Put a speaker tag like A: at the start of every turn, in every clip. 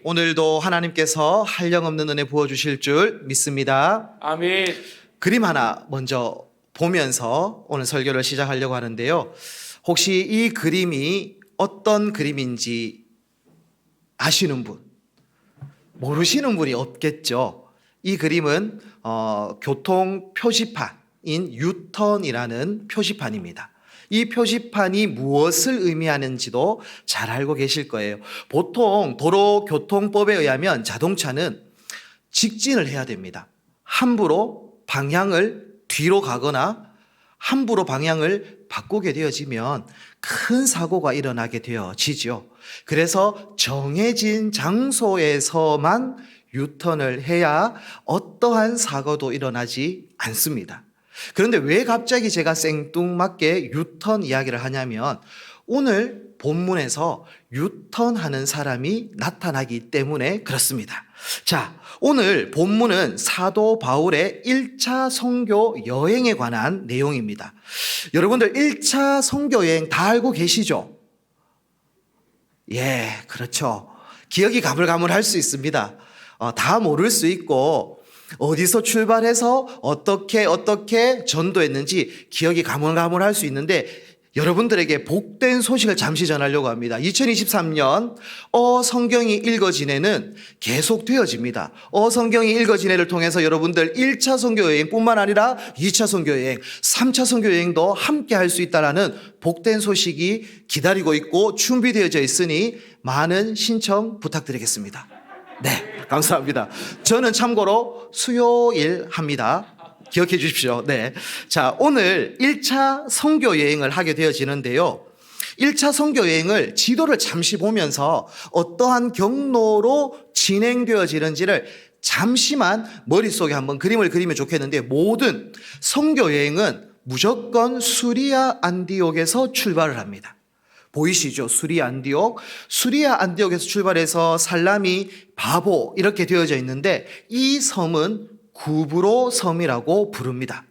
A: 오늘도 하나님께서 한량없는 은혜 부어주실 줄 믿습니다.
B: 아멘.
A: 그림 하나 먼저 보면서 오늘 설교를 시작하려고 하는데요. 혹시 이 그림이 어떤 그림인지 아시는 분? 모르시는 분이 없겠죠. 이 그림은 교통 표지판인 유턴이라는 표지판입니다. 이 표지판이 무엇을 의미하는지도 잘 알고 계실 거예요. 보통 도로교통법에 의하면 자동차는 직진을 해야 됩니다. 함부로 방향을 뒤로 가거나 함부로 방향을 바꾸게 되어지면 큰 사고가 일어나게 되어지죠. 그래서 정해진 장소에서만 유턴을 해야 어떠한 사고도 일어나지 않습니다. 그런데 왜 갑자기 제가 생뚱맞게 유턴 이야기를 하냐면 오늘 본문에서 유턴하는 사람이 나타나기 때문에 그렇습니다. 자, 오늘 본문은 사도 바울의 1차 선교 여행에 관한 내용입니다. 여러분들 1차 선교 여행 다 알고 계시죠? 예, 그렇죠. 기억이 가물가물할 수 있습니다. 다 모를 수 있고 어디서 출발해서 어떻게 전도했는지 기억이 가물가물할 수 있는데 여러분들에게 복된 소식을 잠시 전하려고 합니다. 2023년 성경이 읽어지네는 계속 되어집니다. 성경이 읽어지네를 통해서 여러분들 1차 선교 여행뿐만 아니라 2차 선교 여행, 3차 선교 여행도 함께 할 수 있다라는 복된 소식이 기다리고 있고 준비되어져 있으니 많은 신청 부탁드리겠습니다. 네, 감사합니다. 저는 참고로 수요일 합니다. 기억해 주십시오. 네. 자, 오늘 1차 선교 여행을 하게 되어지는데요. 1차 선교 여행을 지도를 잠시 보면서 어떠한 경로로 진행되어지는지를 잠시만 머릿속에 한번 그림을 그리면 좋겠는데 모든 선교 여행은 무조건 수리아 안디옥에서 출발을 합니다. 보이시죠? 수리아 안디옥. 수리아 안디옥에서 출발해서 살라미, 바보 이렇게 되어져 있는데 이 섬은 구브로 섬이라고 부릅니다.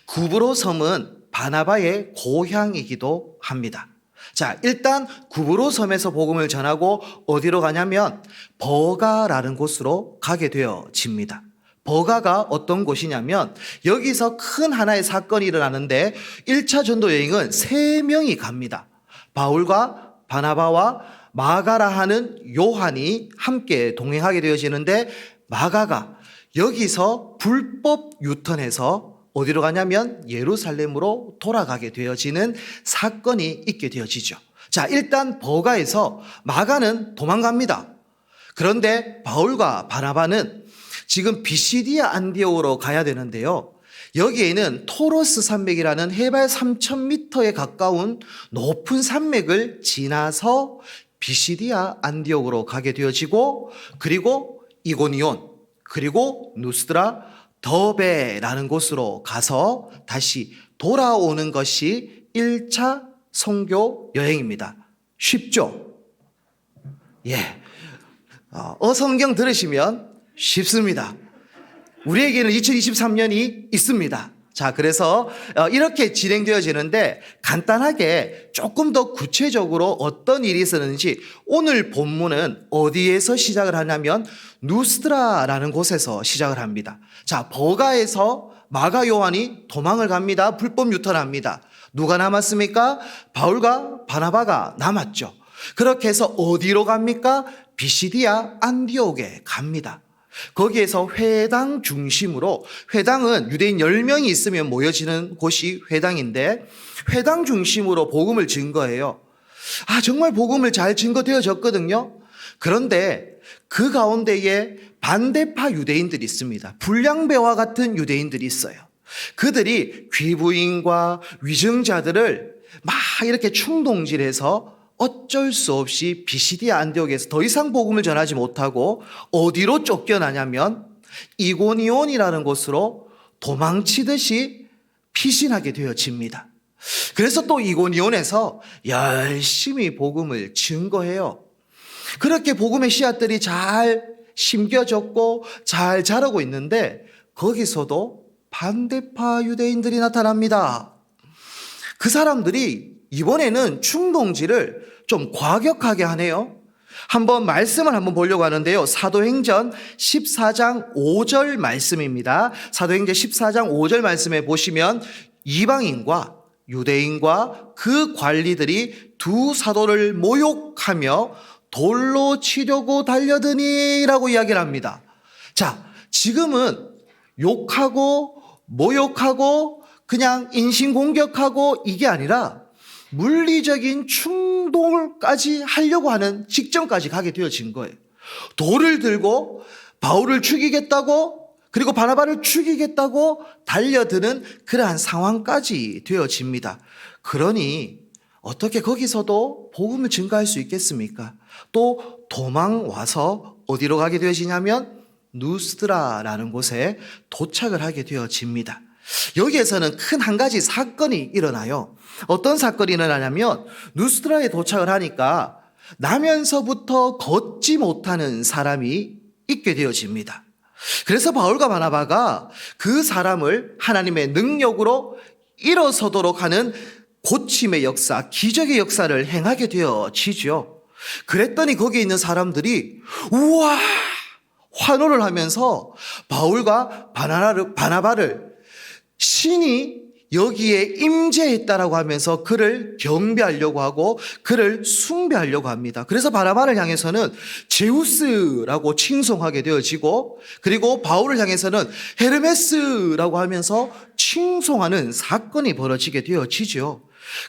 A: 구브로 섬은 바나바의 고향이기도 합니다. 자, 일단 구브로 섬에서 복음을 전하고 어디로 가냐면 버가라는 곳으로 가게 되어집니다. 버가가 어떤 곳이냐면 여기서 큰 하나의 사건이 일어나는데 1차 전도 여행은 3명이 갑니다. 바울과 바나바와 마가라 하는 요한이 함께 동행하게 되어지는데 마가가 여기서 불법 유턴해서 어디로 가냐면 예루살렘으로 돌아가게 되어지는 사건이 있게 되어지죠. 자, 일단 버가에서 마가는 도망갑니다. 그런데 바울과 바나바는 지금 비시디아 안디옥으로 가야 되는데요. 여기에는 토로스 산맥이라는 해발 3,000m에 가까운 높은 산맥을 지나서 비시디아 안디옥으로 가게 되어지고 그리고 이고니온 그리고 누스드라 더베라는 곳으로 가서 다시 돌아오는 것이 1차 선교 여행입니다. 쉽죠? 예. 성경 들으시면 쉽습니다. 우리에게는 2023년이 있습니다. 자, 그래서 이렇게 진행되어지는데 간단하게 조금 더 구체적으로 어떤 일이 있었는지 오늘 본문은 어디에서 시작을 하냐면 누스드라라는 곳에서 시작을 합니다. 자, 버가에서 마가 요한이 도망을 갑니다. 불법 유턴합니다. 누가 남았습니까? 바울과 바나바가 남았죠. 그렇게 해서 어디로 갑니까? 비시디아 안디옥에 갑니다. 거기에서 회당 중심으로, 회당은 유대인 10명이 있으면 모여지는 곳이 회당인데 회당 중심으로 복음을 증거해요. 정말 복음을 잘 증거되어졌거든요. 그런데 그 가운데에 반대파 유대인들이 있습니다. 불량배와 같은 유대인들이 있어요. 그들이 귀부인과 위증자들을 막 이렇게 충동질해서 어쩔 수 없이 비시디아 안디옥에서 더 이상 복음을 전하지 못하고 어디로 쫓겨나냐면 이고니온이라는 곳으로 도망치듯이 피신하게 되어집니다. 그래서 또 이고니온에서 열심히 복음을 증거해요. 그렇게 복음의 씨앗들이 잘 심겨졌고 잘 자라고 있는데 거기서도 반대파 유대인들이 나타납니다. 그 사람들이 이번에는 충동질을 좀 과격하게 하네요. 한번 말씀을 한번 보려고 하는데요. 사도행전 14장 5절 말씀입니다. 사도행전 14장 5절 말씀에 보시면 이방인과 유대인과 그 관리들이 두 사도를 모욕하며 돌로 치려고 달려드니 라고 이야기를 합니다. 자, 지금은 욕하고 모욕하고 그냥 인신공격하고 이게 아니라 물리적인 충돌까지 하려고 하는 직전까지 가게 되어진 거예요. 돌을 들고 바울을 죽이겠다고 그리고 바나바를 죽이겠다고 달려드는 그러한 상황까지 되어집니다. 그러니 어떻게 거기서도 복음을 증거할 수 있겠습니까? 또 도망와서 어디로 가게 되어지냐면 누스드라라는 곳에 도착을 하게 되어집니다. 여기에서는 큰 한 가지 사건이 일어나요. 어떤 사건이 일어나냐면 누스드라에 도착을 하니까 나면서부터 걷지 못하는 사람이 있게 되어집니다. 그래서 바울과 바나바가 그 사람을 하나님의 능력으로 일어서도록 하는 고침의 역사, 기적의 역사를 행하게 되어지죠. 그랬더니 거기에 있는 사람들이 우와! 환호를 하면서 바울과 바나바를 신이 여기에 임재했다라고 하면서 그를 경배하려고 하고 그를 숭배하려고 합니다. 그래서 바나바를 향해서는 제우스라고 칭송하게 되어지고 그리고 바울을 향해서는 헤르메스라고 하면서 칭송하는 사건이 벌어지게 되어지죠.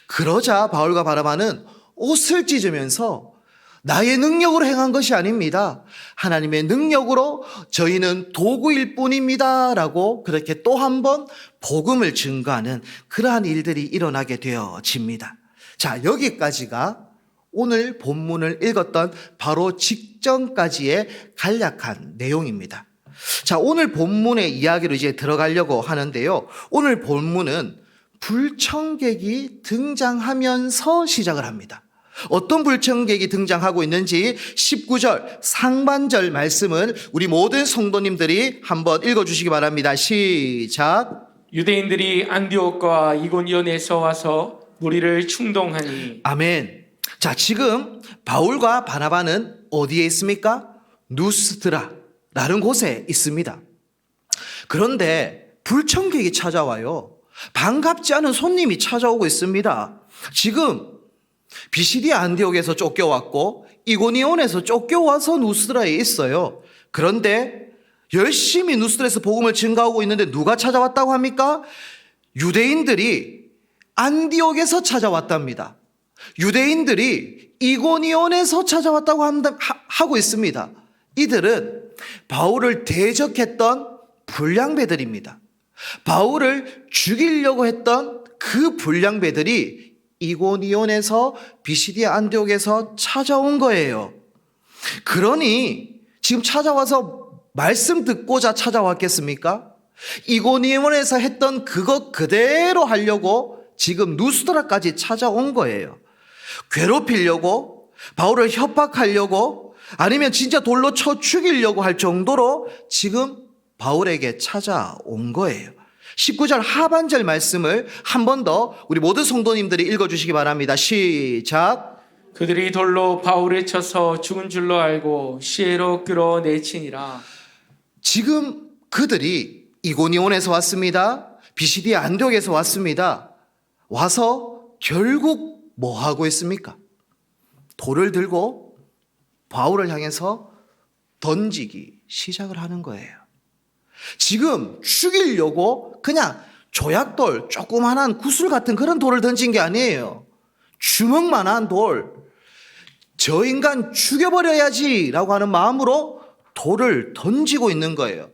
A: 그러자 바울과 바나바는 옷을 찢으면서 나의 능력으로 행한 것이 아닙니다. 하나님의 능력으로 저희는 도구일 뿐입니다. 라고 그렇게 또 한 번 복음을 증거하는 그러한 일들이 일어나게 되어집니다. 자, 여기까지가 오늘 본문을 읽었던 바로 직전까지의 간략한 내용입니다. 자, 오늘 본문의 이야기로 이제 들어가려고 하는데요. 오늘 본문은 불청객이 등장하면서 시작을 합니다. 어떤 불청객이 등장하고 있는지 19절 상반절 말씀을 우리 모든 성도님들이 한번 읽어주시기 바랍니다. 시작.
B: 유대인들이 안디옥과 이고니온에서 와서 무리를 충동하니.
A: 아멘. 자, 지금 바울과 바나바는 어디에 있습니까? 누스드라라는 곳에 있습니다. 그런데 불청객이 찾아와요. 반갑지 않은 손님이 찾아오고 있습니다. 지금 비시디아 안디옥에서 쫓겨왔고 이고니온에서 쫓겨와서 누스드라에 있어요. 그런데 열심히 누스드라에서 복음을 증거하고 있는데 누가 찾아왔다고 합니까? 유대인들이 안디옥에서 찾아왔답니다. 유대인들이 이고니온에서 찾아왔다고 하고 있습니다. 이들은 바울을 대적했던 불량배들입니다. 바울을 죽이려고 했던 그 불량배들이 이고니온에서 비시디아 안디옥에서 찾아온 거예요. 그러니 지금 찾아와서 말씀 듣고자 찾아왔겠습니까? 이고니온에서 했던 그것 그대로 하려고 지금 누스드라까지 찾아온 거예요. 괴롭히려고, 바울을 협박하려고, 아니면 진짜 돌로 쳐 죽이려고 할 정도로 지금 바울에게 찾아온 거예요. 19절 하반절 말씀을 한 번 더 우리 모든 성도님들이 읽어주시기 바랍니다. 시작.
B: 그들이 돌로 바울을 쳐서 죽은 줄로 알고 시외로 끌어내치니라.
A: 지금 그들이 이고니온에서 왔습니다. 비시디아 안디옥에서 왔습니다. 와서 결국 뭐 하고 있습니까? 돌을 들고 바울을 향해서 던지기 시작을 하는 거예요. 지금 죽이려고 그냥 조약돌, 조그만한 구슬 같은 그런 돌을 던진 게 아니에요. 주먹만한 돌, 저 인간 죽여버려야지 라고 하는 마음으로 돌을 던지고 있는 거예요.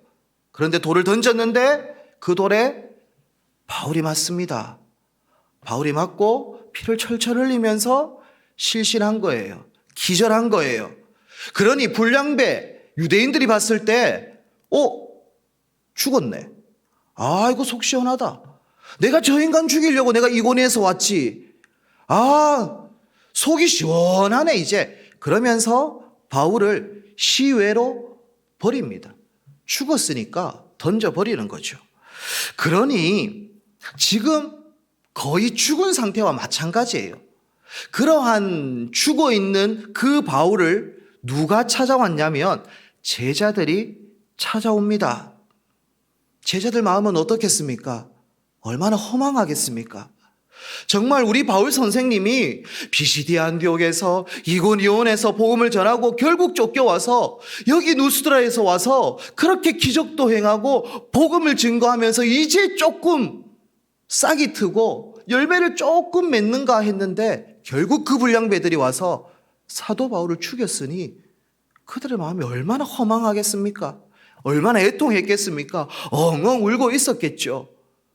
A: 그런데 돌을 던졌는데 그 돌에 바울이 맞습니다. 바울이 맞고 피를 철철 흘리면서 실신한 거예요. 기절한 거예요. 그러니 불량배 유대인들이 봤을 때 죽었네. 아이고 속 시원하다. 내가 저 인간 죽이려고 내가 이고니에서 왔지. 속이 시원하네 이제. 그러면서 바울을 시외로 버립니다. 죽었으니까 던져버리는 거죠. 그러니 지금 거의 죽은 상태와 마찬가지예요. 그러한 죽어있는 그 바울을 누가 찾아왔냐면 제자들이 찾아옵니다. 제자들 마음은 어떻겠습니까? 얼마나 허망하겠습니까? 정말 우리 바울 선생님이 비시디아 안디옥에서 이고니온에서 복음을 전하고 결국 쫓겨와서 여기 누스드라에서 와서 그렇게 기적도 행하고 복음을 증거하면서 이제 조금 싹이 트고 열매를 조금 맺는가 했는데 결국 그 불량배들이 와서 사도 바울을 죽였으니 그들의 마음이 얼마나 허망하겠습니까? 얼마나 애통했겠습니까? 엉엉 울고 있었겠죠.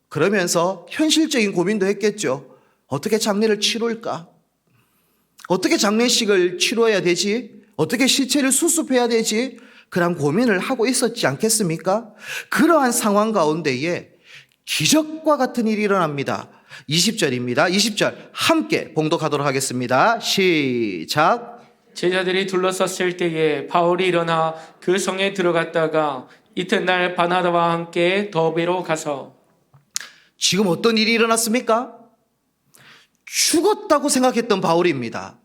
A: 그러면서 현실적인 고민도 했겠죠. 어떻게 장례를 치룰까? 어떻게 장례식을 치러야 되지? 어떻게 시체를 수습해야 되지? 그런 고민을 하고 있었지 않겠습니까? 그러한 상황 가운데에 기적과 같은 일이 일어납니다. 20절입니다. 20절 함께 봉독하도록 하겠습니다. 시작.
B: 제자들이 둘러섰을 때에 바울이 일어나 그 성에 들어갔다가 이튿날 바나바와 함께 더베로 가서.
A: 지금 어떤 일이 일어났습니까? 죽었다고 생각했던 바울입니다.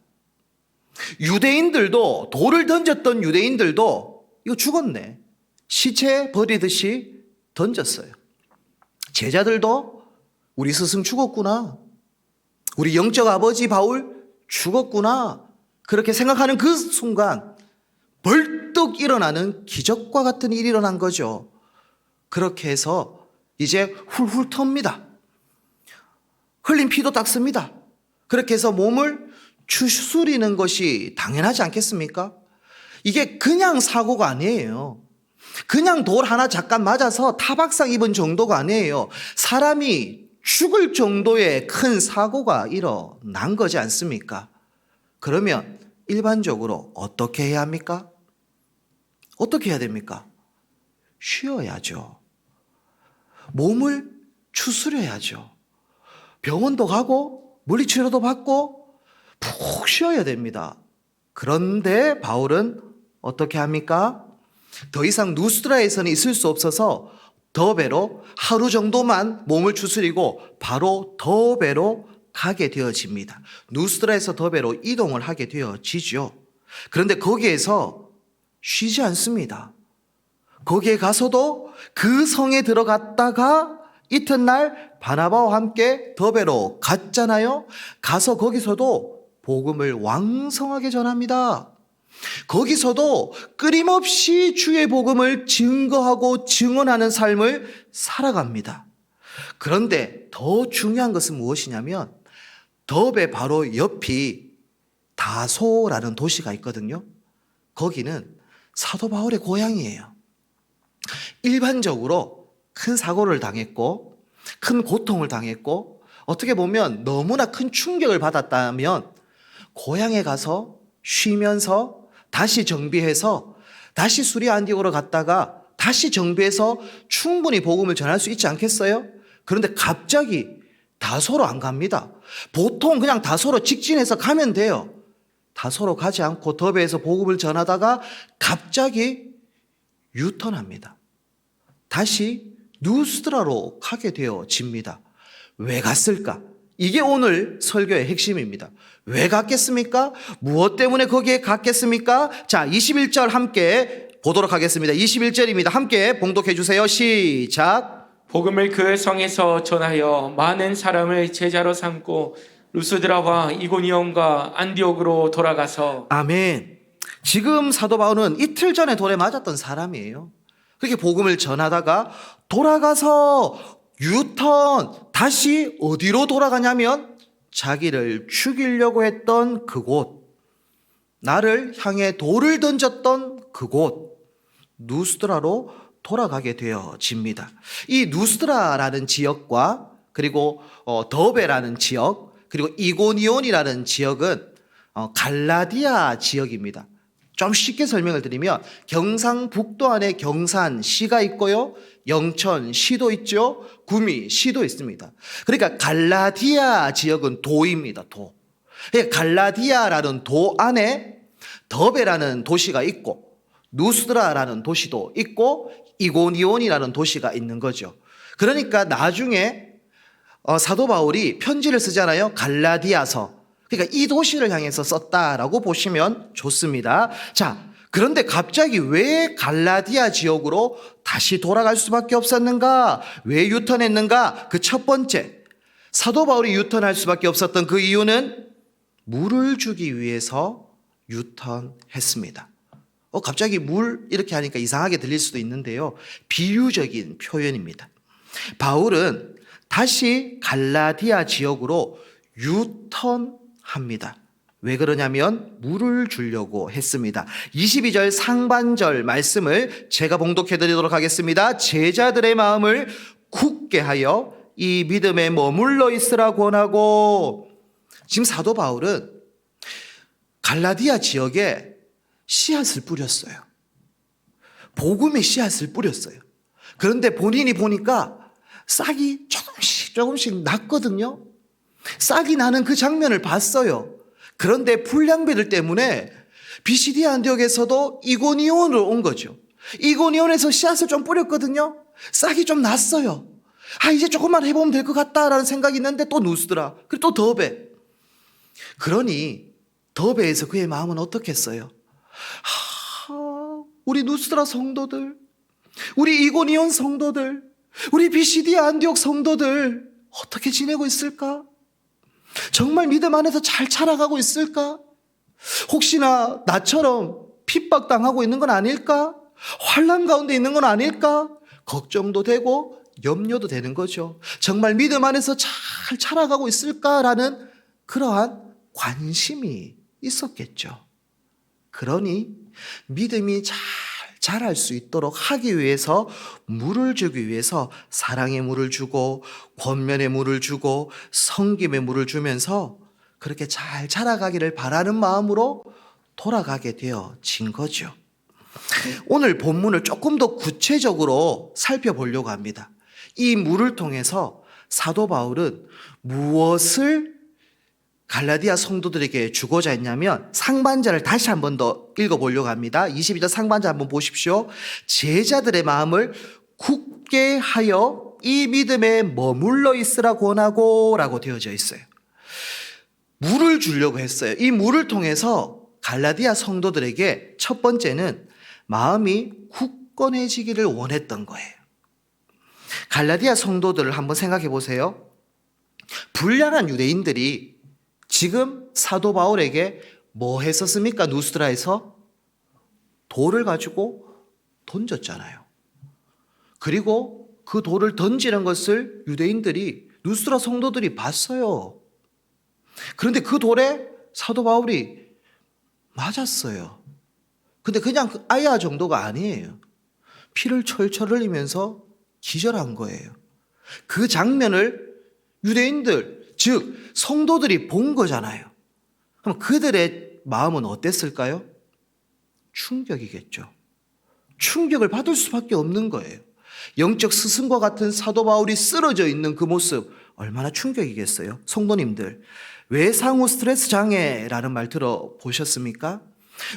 A: 유대인들도, 돌을 던졌던 유대인들도 이거 죽었네, 시체 버리듯이 던졌어요. 제자들도 우리 스승 죽었구나, 우리 영적 아버지 바울 죽었구나, 그렇게 생각하는 그 순간 벌떡 일어나는 기적과 같은 일이 일어난 거죠. 그렇게 해서 이제 훌훌 텁니다. 흘린 피도 닦습니다. 그렇게 해서 몸을 추스리는 것이 당연하지 않겠습니까? 이게 그냥 사고가 아니에요. 그냥 돌 하나 잠깐 맞아서 타박상 입은 정도가 아니에요. 사람이 죽을 정도의 큰 사고가 일어난 거지 않습니까? 그러면 일반적으로 어떻게 해야 합니까? 어떻게 해야 됩니까? 쉬어야죠. 몸을 추스려야죠. 병원도 가고 물리치료도 받고 푹 쉬어야 됩니다. 그런데 바울은 어떻게 합니까? 더 이상 누스드라에서는 있을 수 없어서 더베로 하루 정도만 몸을 추스리고 바로 더베로 가게 되어집니다. 누스드라에서 더베로 이동을 하게 되어지죠. 그런데 거기에서 쉬지 않습니다. 거기에 가서도 그 성에 들어갔다가 이튿날 바나바와 함께 더베로 갔잖아요. 가서 거기서도 복음을 왕성하게 전합니다. 거기서도 끊임없이 주의 복음을 증거하고 증언하는 삶을 살아갑니다. 그런데 더 중요한 것은 무엇이냐면 더베 바로 옆이 다소라는 도시가 있거든요. 거기는 사도 바울의 고향이에요. 일반적으로 큰 사고를 당했고 큰 고통을 당했고 어떻게 보면 너무나 큰 충격을 받았다면 고향에 가서 쉬면서 다시 정비해서 다시 수리아 안디옥으로 갔다가 다시 정비해서 충분히 복음을 전할 수 있지 않겠어요? 그런데 갑자기 다소로 안 갑니다. 보통 그냥 다소로 직진해서 가면 돼요. 다소로 가지 않고 더베에서 복음을 전하다가 갑자기 유턴합니다. 다시 누스드라로 가게 되어집니다. 왜 갔을까? 이게 오늘 설교의 핵심입니다. 왜 갔겠습니까? 무엇 때문에 거기에 갔겠습니까? 자, 21절 함께 보도록 하겠습니다. 21절입니다. 함께 봉독해 주세요. 시작.
B: 복음을 그 성에서 전하여 많은 사람을 제자로 삼고 루스드라와 이고니온과 안디옥으로 돌아가서.
A: 아멘. 지금 사도 바울은 이틀 전에 돌에 맞았던 사람이에요. 그렇게 복음을 전하다가 돌아가서 유턴, 다시 어디로 돌아가냐면 자기를 죽이려고 했던 그곳, 나를 향해 돌을 던졌던 그곳 누스드라로 돌아가게 되어집니다. 이 누스드라라는 지역과 그리고 더베라는 지역 그리고 이고니온이라는 지역은 갈라디아 지역입니다. 좀 쉽게 설명을 드리면 경상북도 안에 경산시가 있고요, 영천시도 있죠, 구미시도 있습니다. 그러니까 갈라디아 지역은 도입니다. 도. 그러니까 갈라디아라는 도 안에 더베라는 도시가 있고 누스드라라는 도시도 있고 이고니온이라는 도시가 있는 거죠. 그러니까 나중에 사도 바울이 편지를 쓰잖아요. 갈라디아서. 그러니까 이 도시를 향해서 썼다라고 보시면 좋습니다. 자, 그런데 갑자기 왜 갈라디아 지역으로 다시 돌아갈 수밖에 없었는가? 왜 유턴했는가? 그 첫 번째, 사도 바울이 유턴할 수밖에 없었던 그 이유는 물을 주기 위해서 유턴했습니다. 갑자기 물 이렇게 하니까 이상하게 들릴 수도 있는데요. 비유적인 표현입니다. 바울은 다시 갈라디아 지역으로 유턴합니다. 왜 그러냐면 물을 주려고 했습니다. 22절 상반절 말씀을 제가 봉독해 드리도록 하겠습니다. 제자들의 마음을 굳게 하여 이 믿음에 머물러 있으라 권하고. 지금 사도 바울은 갈라디아 지역에 씨앗을 뿌렸어요. 복음의 씨앗을 뿌렸어요. 그런데 본인이 보니까 싹이 조금씩 났거든요. 싹이 나는 그 장면을 봤어요. 그런데 불량배들 때문에 비시디아 안디옥에서도 이고니온으로 온 거죠. 이고니온에서 씨앗을 좀 뿌렸거든요. 싹이 좀 났어요. 이제 조금만 해보면 될 것 같다라는 생각이 있는데 또 누스드라, 그리고 또 더베. 그러니 더베에서 그의 마음은 어떻겠어요? 우리 누스드라 성도들, 우리 이고니온 성도들, 우리 비시디아 안디옥 성도들 어떻게 지내고 있을까? 정말 믿음 안에서 잘 자라가고 있을까? 혹시나 나처럼 핍박당하고 있는 건 아닐까? 환난 가운데 있는 건 아닐까? 걱정도 되고 염려도 되는 거죠. 정말 믿음 안에서 잘 자라가고 있을까라는 그러한 관심이 있었겠죠. 그러니 믿음이 잘 자랄 수 있도록 하기 위해서 물을 주기 위해서 사랑의 물을 주고 권면의 물을 주고 섬김의 물을 주면서 그렇게 잘 자라가기를 바라는 마음으로 돌아가게 되어진 거죠. 오늘 본문을 조금 더 구체적으로 살펴보려고 합니다. 이 물을 통해서 사도 바울은 무엇을 갈라디아 성도들에게 주고자 했냐면 상반절을 다시 한 번 더 읽어보려고 합니다. 22절 상반절 한번 보십시오. 제자들의 마음을 굳게 하여 이 믿음에 머물러 있으라 권하고 라고 되어져 있어요. 물을 주려고 했어요. 이 물을 통해서 갈라디아 성도들에게 첫 번째는 마음이 굳건해지기를 원했던 거예요. 갈라디아 성도들을 한번 생각해 보세요. 불량한 유대인들이 지금 사도 바울에게 뭐 했었습니까? 누스드라에서 돌을 가지고 던졌잖아요. 그리고 그 돌을 던지는 것을 유대인들이, 누스드라 성도들이 봤어요. 그런데 그 돌에 사도 바울이 맞았어요. 근데 그냥 아야 정도가 아니에요. 피를 철철 흘리면서 기절한 거예요. 그 장면을 유대인들, 즉 성도들이 본 거잖아요. 그럼 그들의 마음은 어땠을까요? 충격이겠죠. 충격을 받을 수밖에 없는 거예요. 영적 스승과 같은 사도 바울이 쓰러져 있는 그 모습 얼마나 충격이겠어요. 성도님들, 외상후 스트레스 장애라는 말 들어보셨습니까?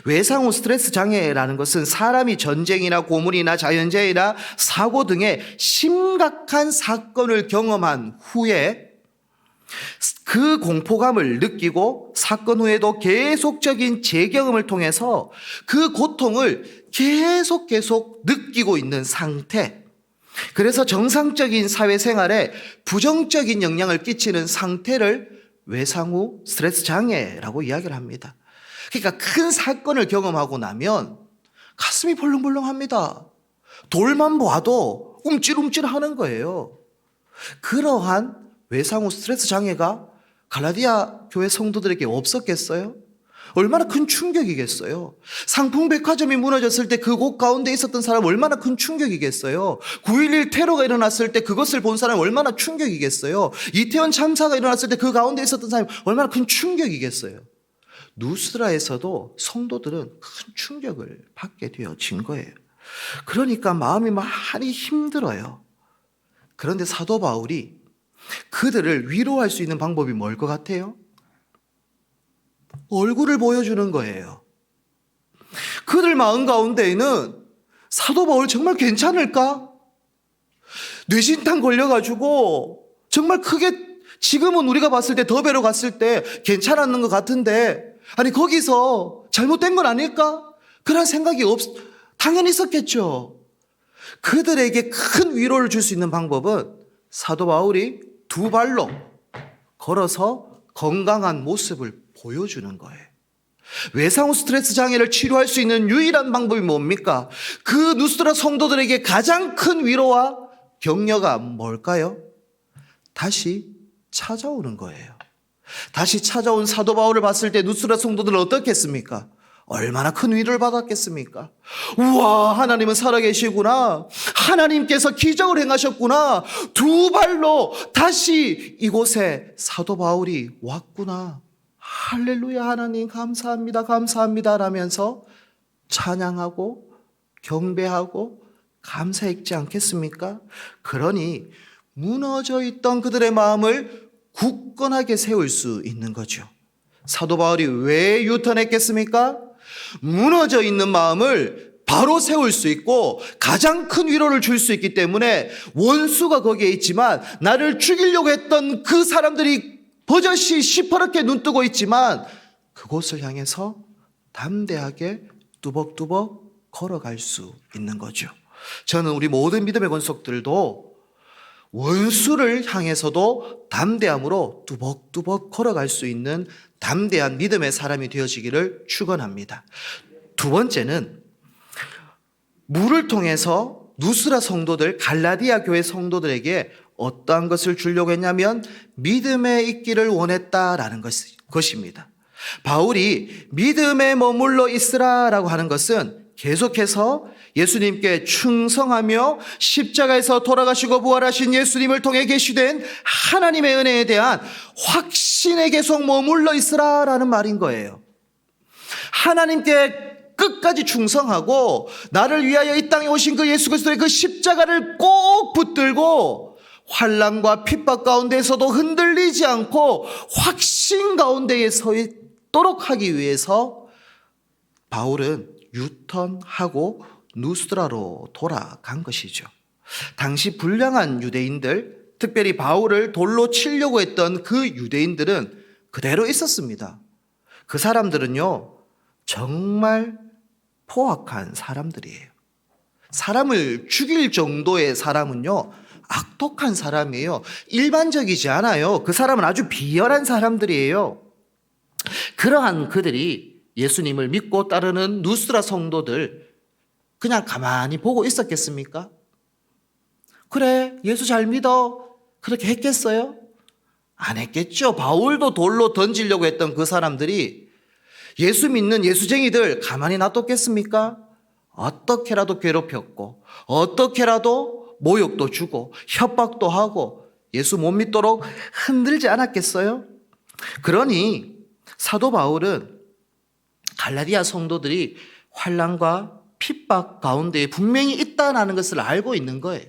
A: 외상후 스트레스 장애라는 것은 사람이 전쟁이나 고문이나 자연재해나 사고 등의 심각한 사건을 경험한 후에 그 공포감을 느끼고 사건 후에도 계속적인 재경험을 통해서 그 고통을 계속 느끼고 있는 상태. 그래서 정상적인 사회생활에 부정적인 영향을 끼치는 상태를 외상후 스트레스 장애라고 이야기를 합니다. 그러니까 큰 사건을 경험하고 나면 가슴이 벌렁벌렁합니다. 돌만 봐도 움찔움찔 하는 거예요. 그러한 외상후 스트레스 장애가 갈라디아 교회 성도들에게 없었겠어요? 얼마나 큰 충격이겠어요? 상풍백화점이 무너졌을 때 그곳 가운데 있었던 사람 얼마나 큰 충격이겠어요? 9.11 테러가 일어났을 때 그것을 본 사람 얼마나 충격이겠어요? 이태원 참사가 일어났을 때 그 가운데 있었던 사람이 얼마나 큰 충격이겠어요? 누스드라에서도 성도들은 큰 충격을 받게 되어진 거예요. 그러니까 마음이 많이 힘들어요. 그런데 사도 바울이 그들을 위로할 수 있는 방법이 뭘 것 같아요? 얼굴을 보여주는 거예요. 그들 마음 가운데에는 사도 바울 정말 괜찮을까? 뇌신탕 걸려가지고 정말 크게 지금은 우리가 봤을 때 더베로 갔을 때 괜찮았는 것 같은데, 아니 거기서 잘못된 건 아닐까? 그런 생각이 당연히 있었겠죠. 그들에게 큰 위로를 줄 수 있는 방법은 사도 바울이 두 발로 걸어서 건강한 모습을 보여주는 거예요. 외상후 스트레스 장애를 치료할 수 있는 유일한 방법이 뭡니까? 그 누스드라 성도들에게 가장 큰 위로와 격려가 뭘까요? 다시 찾아오는 거예요. 다시 찾아온 사도 바울을 봤을 때 누스드라 성도들은 어떻겠습니까? 얼마나 큰 위로를 받았겠습니까? 우와, 하나님은 살아계시구나. 하나님께서 기적을 행하셨구나. 두 발로 다시 이곳에 사도 바울이 왔구나. 할렐루야, 하나님 감사합니다, 감사합니다 라면서 찬양하고 경배하고 감사했지 않겠습니까? 그러니 무너져 있던 그들의 마음을 굳건하게 세울 수 있는 거죠. 사도 바울이 왜 유턴했겠습니까? 무너져 있는 마음을 바로 세울 수 있고 가장 큰 위로를 줄 수 있기 때문에 원수가 거기에 있지만 나를 죽이려고 했던 그 사람들이 버젓이 시퍼렇게 눈뜨고 있지만 그곳을 향해서 담대하게 뚜벅뚜벅 걸어갈 수 있는 거죠. 저는 우리 모든 믿음의 권속들도 원수를 향해서도 담대함으로 뚜벅뚜벅 걸어갈 수 있는 담대한 믿음의 사람이 되어지기를 축원합니다. 두 번째는 물을 통해서 누스라 성도들, 갈라디아 교회 성도들에게 어떠한 것을 주려고 했냐면 믿음에 있기를 원했다라는 것입니다. 바울이 믿음에 머물러 있으라라고 하는 것은 계속해서 예수님께 충성하며 십자가에서 돌아가시고 부활하신 예수님을 통해 계시된 하나님의 은혜에 대한 확신에 계속 머물러 있으라라는 말인 거예요. 하나님께 끝까지 충성하고 나를 위하여 이 땅에 오신 그 예수 그리스도의 그 십자가를 꼭 붙들고 환난과 핍박 가운데에서도 흔들리지 않고 확신 가운데에 서 있도록 하기 위해서 바울은 유턴하고 누스드라로 돌아간 것이죠. 당시 불량한 유대인들, 특별히 바울을 돌로 치려고 했던 그 유대인들은 그대로 있었습니다. 그 사람들은요, 정말 포악한 사람들이에요. 사람을 죽일 정도의 사람은요, 악독한 사람이에요. 일반적이지 않아요. 그 사람은 아주 비열한 사람들이에요. 그러한 그들이 예수님을 믿고 따르는 누스드라 성도들 그냥 가만히 보고 있었겠습니까? 그래, 예수 잘 믿어. 그렇게 했겠어요? 안 했겠죠. 바울도 돌로 던지려고 했던 그 사람들이 예수 믿는 예수쟁이들 가만히 놔뒀겠습니까? 어떻게라도 괴롭혔고 어떻게라도 모욕도 주고 협박도 하고 예수 못 믿도록 흔들지 않았겠어요? 그러니 사도 바울은 갈라디아 성도들이 환난과 핍박 가운데 분명히 있다는 것을 알고 있는 거예요.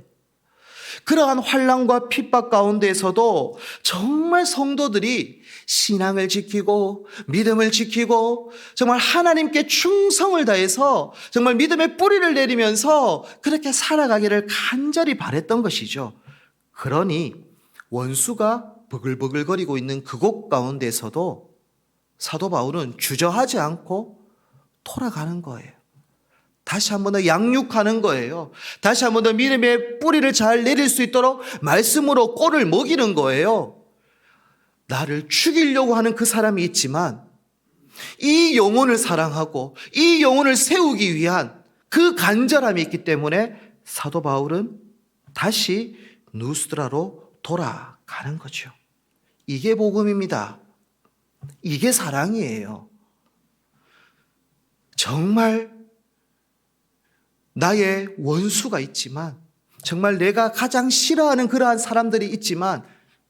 A: 그러한 환난과 핍박 가운데에서도 정말 성도들이 신앙을 지키고 믿음을 지키고 정말 하나님께 충성을 다해서 정말 믿음의 뿌리를 내리면서 그렇게 살아가기를 간절히 바랬던 것이죠. 그러니 원수가 버글버글거리고 있는 그곳 가운데서도 사도 바울은 주저하지 않고 돌아가는 거예요. 다시 한 번 더 양육하는 거예요. 다시 한 번 더 믿음의 뿌리를 잘 내릴 수 있도록 말씀으로 꼴을 먹이는 거예요. 나를 죽이려고 하는 그 사람이 있지만 이 영혼을 사랑하고 이 영혼을 세우기 위한 그 간절함이 있기 때문에 사도 바울은 다시 누스드라로 돌아가는 거죠. 이게 복음입니다. 이게 사랑이에요. 정말 나의 원수가 있지만 정말 내가 가장 싫어하는 그러한 사람들이 있지만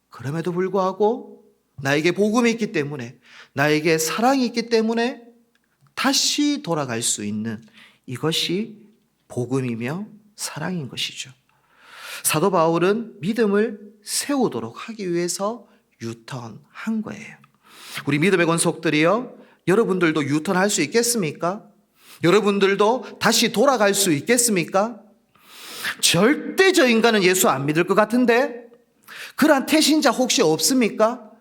A: 그럼에도 불구하고 나에게 복음이 있기 때문에 나에게 사랑이 있기 때문에 다시 돌아갈 수 있는 이것이 복음이며 사랑인 것이죠. 사도 바울은 믿음을 세우도록 하기 위해서 유턴한 거예요. 우리 믿음의 권속들이요, 여러분들도 유턴할 수 있겠습니까? 여러분들도 다시 돌아갈 수 있겠습니까? 절대 저 인간은 예수 안 믿을 것 같은데, 그러한 태신자 혹시 없습니까?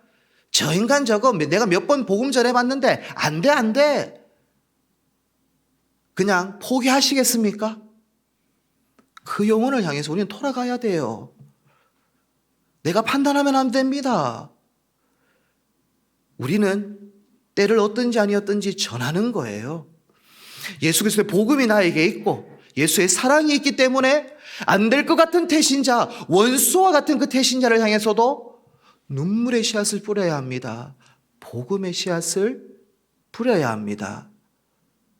A: 저 인간 저거 내가 몇 번 복음 전해봤는데 안 돼, 안 돼. 그냥 포기하시겠습니까? 그 영혼을 향해서 우리는 돌아가야 돼요. 내가 판단하면 안 됩니다. 우리는 때를 어떤지 아니었던지 전하는 거예요. 예수 그리스도의 복음이 나에게 있고 예수의 사랑이 있기 때문에 안 될 것 같은 태신자, 원수와 같은 그 태신자를 향해서도 눈물의 씨앗을 뿌려야 합니다. 복음의 씨앗을 뿌려야 합니다.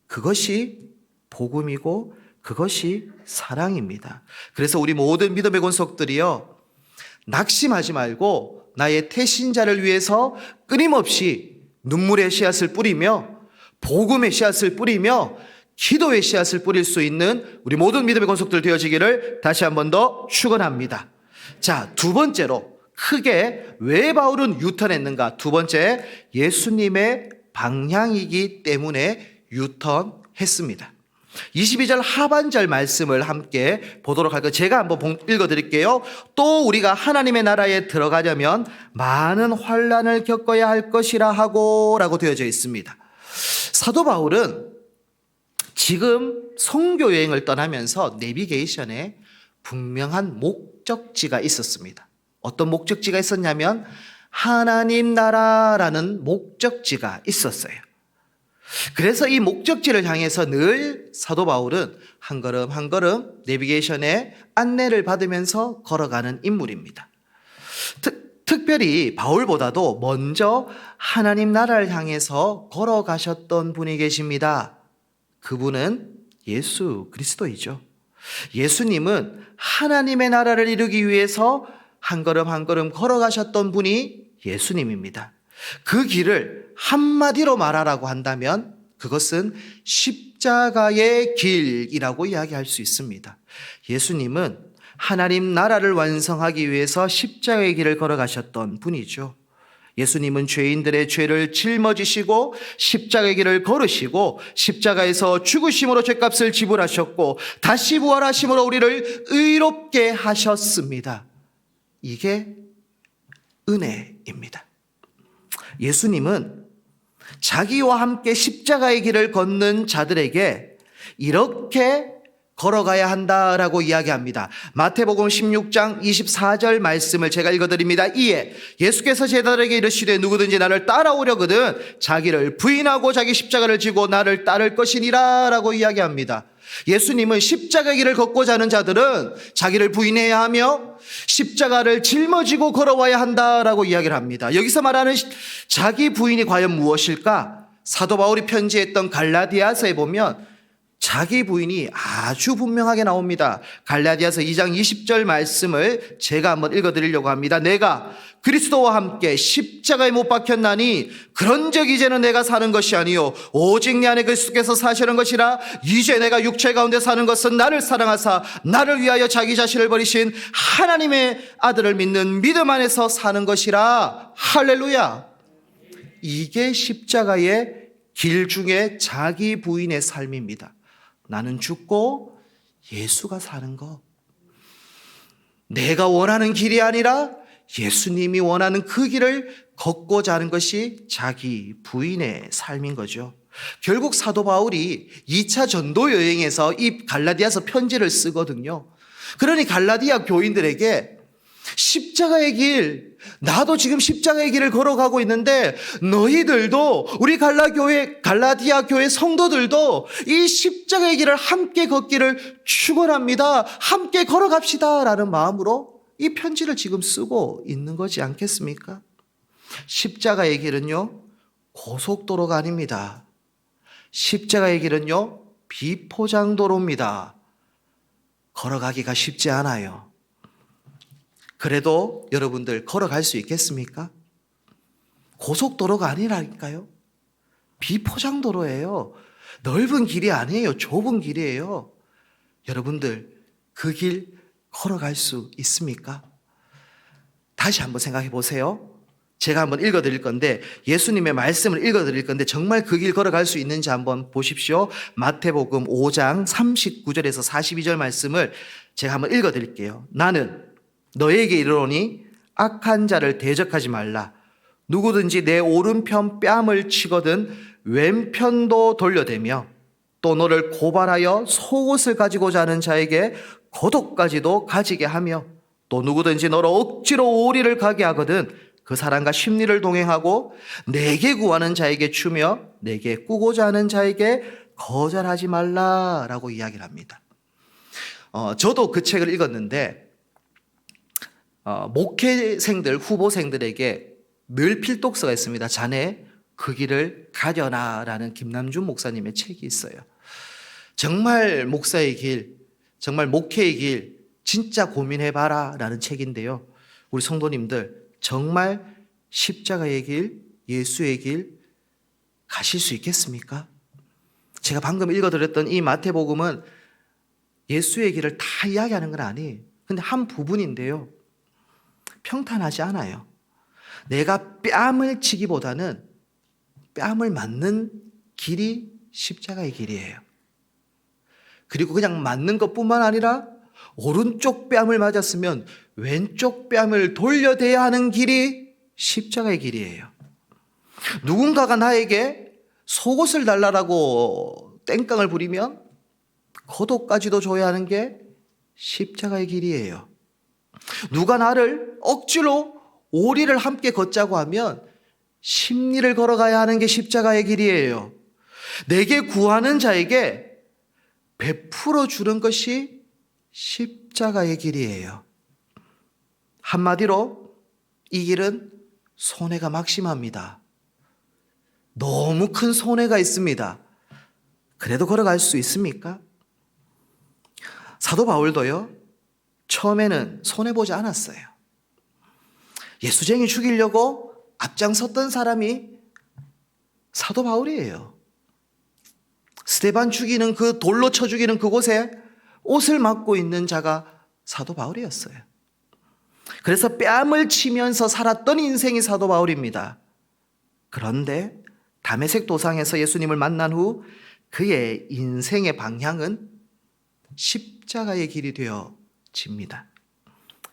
A: 그것이 복음이고 그것이 사랑입니다. 그래서 우리 모든 믿음의 권속들이요, 낙심하지 말고 나의 태신자를 위해서 끊임없이 눈물의 씨앗을 뿌리며 복음의 씨앗을 뿌리며 기도의 씨앗을 뿌릴 수 있는 우리 모든 믿음의 권속들 되어지기를 다시 한 번 더 축원합니다. 자, 두 번째로 크게 왜 바울은 유턴했는가? 두 번째, 예수님의 방향이기 때문에 유턴했습니다. 22절 하반절 말씀을 함께 보도록 할까요? 제가 한번 읽어드릴게요. 또 우리가 하나님의 나라에 들어가려면 많은 환난을 겪어야 할 것이라 하고 라고 되어져 있습니다. 사도 바울은 지금 선교 여행을 떠나면서 내비게이션에 분명한 목적지가 있었습니다. 어떤 목적지가 있었냐면 하나님 나라라는 목적지가 있었어요. 그래서 이 목적지를 향해서 늘 사도 바울은 한 걸음 한 걸음 내비게이션에 안내를 받으면서 걸어가는 인물입니다. 특별히 바울보다도 먼저 하나님 나라를 향해서 걸어가셨던 분이 계십니다. 그분은 예수 그리스도이죠. 예수님은 하나님의 나라를 이루기 위해서 한 걸음 한 걸음 걸어가셨던 분이 예수님입니다. 그 길을 한마디로 말하라고 한다면 그것은 십자가의 길이라고 이야기할 수 있습니다. 예수님은 하나님 나라를 완성하기 위해서 십자가의 길을 걸어가셨던 분이죠. 예수님은 죄인들의 죄를 짊어지시고 십자가의 길을 걸으시고 십자가에서 죽으심으로 죄값을 지불하셨고 다시 부활하심으로 우리를 의롭게 하셨습니다. 이게 은혜입니다. 예수님은 자기와 함께 십자가의 길을 걷는 자들에게 이렇게 걸어가야 한다라고 이야기합니다. 마태복음 16장 24절 말씀을 제가 읽어드립니다. 이에 예수께서 제자들에게 이르시되 누구든지 나를 따라오려거든 자기를 부인하고 자기 십자가를 지고 나를 따를 것이니라 라고 이야기합니다. 예수님은 십자가 길을 걷고자 하는 자들은 자기를 부인해야 하며 십자가를 짊어지고 걸어와야 한다라고 이야기를 합니다. 여기서 말하는 자기 부인이 과연 무엇일까? 사도 바울이 편지했던 갈라디아서에 보면 자기 부인이 아주 분명하게 나옵니다. 갈라디아서 2장 20절 말씀을 제가 한번 읽어드리려고 합니다. 내가 그리스도와 함께 십자가에 못 박혔나니 그런즉 이제는 내가 사는 것이 아니요 오직 내 안에 그리스도께서 사시는 것이라. 이제 내가 육체 가운데 사는 것은 나를 사랑하사 나를 위하여 자기 자신을 버리신 하나님의 아들을 믿는 믿음 안에서 사는 것이라. 할렐루야. 이게 십자가의 길 중에 자기 부인의 삶입니다. 나는 죽고 예수가 사는 것. 내가 원하는 길이 아니라 예수님이 원하는 그 길을 걷고자 하는 것이 자기 부인의 삶인 거죠. 결국 사도 바울이 2차 전도 여행에서 이 갈라디아서 편지를 쓰거든요. 그러니 갈라디아 교인들에게 십자가의 길, 나도 지금 십자가의 길을 걸어가고 있는데 너희들도 우리 갈라디아 교회 성도들도 이 십자가의 길을 함께 걷기를 축원합니다. 함께 걸어갑시다 라는 마음으로 이 편지를 지금 쓰고 있는 거지 않겠습니까? 십자가의 길은요 고속도로가 아닙니다. 십자가의 길은요 비포장도로입니다. 걸어가기가 쉽지 않아요. 그래도 여러분들 걸어갈 수 있겠습니까? 고속도로가 아니라니까요. 비포장도로예요. 넓은 길이 아니에요. 좁은 길이에요. 여러분들 그 길 걸어갈 수 있습니까? 다시 한번 생각해 보세요. 제가 한번 읽어드릴 건데 예수님의 말씀을 읽어드릴 건데 정말 그 길 걸어갈 수 있는지 한번 보십시오. 마태복음 5장 39절에서 42절 말씀을 제가 한번 읽어드릴게요. 나는 너에게 이르노니 악한 자를 대적하지 말라. 누구든지 내 오른편 뺨을 치거든 왼편도 돌려대며 또 너를 고발하여 속옷을 가지고자 하는 자에게 겉옷까지도 가지게 하며 또 누구든지 너로 억지로 오리를 가게 하거든 그 사람과 심리를 동행하고 내게 구하는 자에게 주며 내게 꾸고자 하는 자에게 거절하지 말라라고 이야기를 합니다. 저도 그 책을 읽었는데 목회생들, 후보생들에게 늘 필독서가 있습니다. 자네 그 길을 가려나라는 김남준 목사님의 책이 있어요. 정말 목사의 길, 정말 목회의 길 진짜 고민해봐라 라는 책인데요. 우리 성도님들 정말 십자가의 길, 예수의 길 가실 수 있겠습니까? 제가 방금 읽어드렸던 이 마태복음은 예수의 길을 다 이야기하는 건 아니에요. 근데 한 부분인데요. 평탄하지 않아요. 내가 뺨을 치기보다는 뺨을 맞는 길이 십자가의 길이에요. 그리고 그냥 맞는 것뿐만 아니라 오른쪽 뺨을 맞았으면 왼쪽 뺨을 돌려대야 하는 길이 십자가의 길이에요. 누군가가 나에게 속옷을 달라라고 땡깡을 부리면 겉옷까지도 줘야 하는 게 십자가의 길이에요. 누가 나를 억지로 오리를 함께 걷자고 하면 십리를 걸어가야 하는 게 십자가의 길이에요. 내게 구하는 자에게 베풀어 주는 것이 십자가의 길이에요. 한마디로 이 길은 손해가 막심합니다. 너무 큰 손해가 있습니다. 그래도 걸어갈 수 있습니까? 사도 바울도요, 처음에는 손해보지 않았어요. 예수쟁이 죽이려고 앞장섰던 사람이 사도 바울이에요. 스데반 죽이는 그 돌로 쳐 죽이는 그곳에 옷을 맞고 있는 자가 사도 바울이었어요. 그래서 뺨을 치면서 살았던 인생이 사도 바울입니다. 그런데 다메섹 도상에서 예수님을 만난 후 그의 인생의 방향은 십자가의 길이 되어집니다.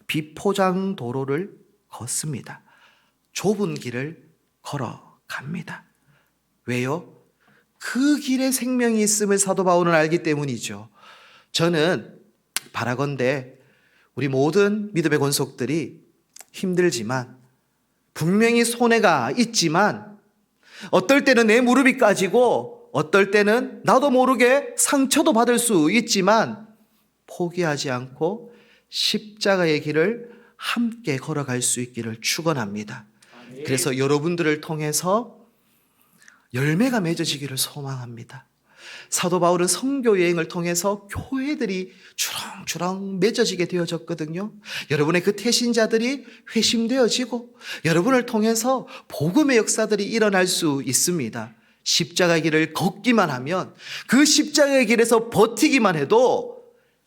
A: 비포장 도로를 걷습니다. 좁은 길을 걸어갑니다. 왜요? 그 길에 생명이 있음을 사도 바울은 알기 때문이죠. 저는 바라건대 우리 모든 믿음의 권속들이 힘들지만 분명히 손해가 있지만 어떨 때는 내 무릎이 까지고 어떨 때는 나도 모르게 상처도 받을 수 있지만 포기하지 않고 십자가의 길을 함께 걸어갈 수 있기를 축원합니다. 그래서 여러분들을 통해서 열매가 맺어지기를 소망합니다. 사도 바울은 선교 여행을 통해서 교회들이 주렁주렁 맺어지게 되어졌거든요. 여러분의 그 태신자들이 회심되어지고 여러분을 통해서 복음의 역사들이 일어날 수 있습니다. 십자가의 길을 걷기만 하면 그 십자가의 길에서 버티기만 해도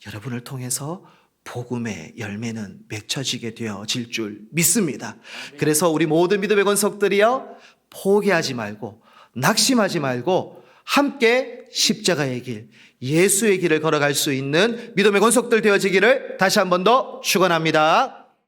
A: 여러분을 통해서 복음의 열매는 맺혀지게 되어질 줄 믿습니다. 그래서 우리 모든 믿음의 권속들이요, 포기하지 말고 낙심하지 말고 함께 십자가의 길, 예수의 길을 걸어갈 수 있는 믿음의 권속들 되어지기를 다시 한 번 더 축원합니다.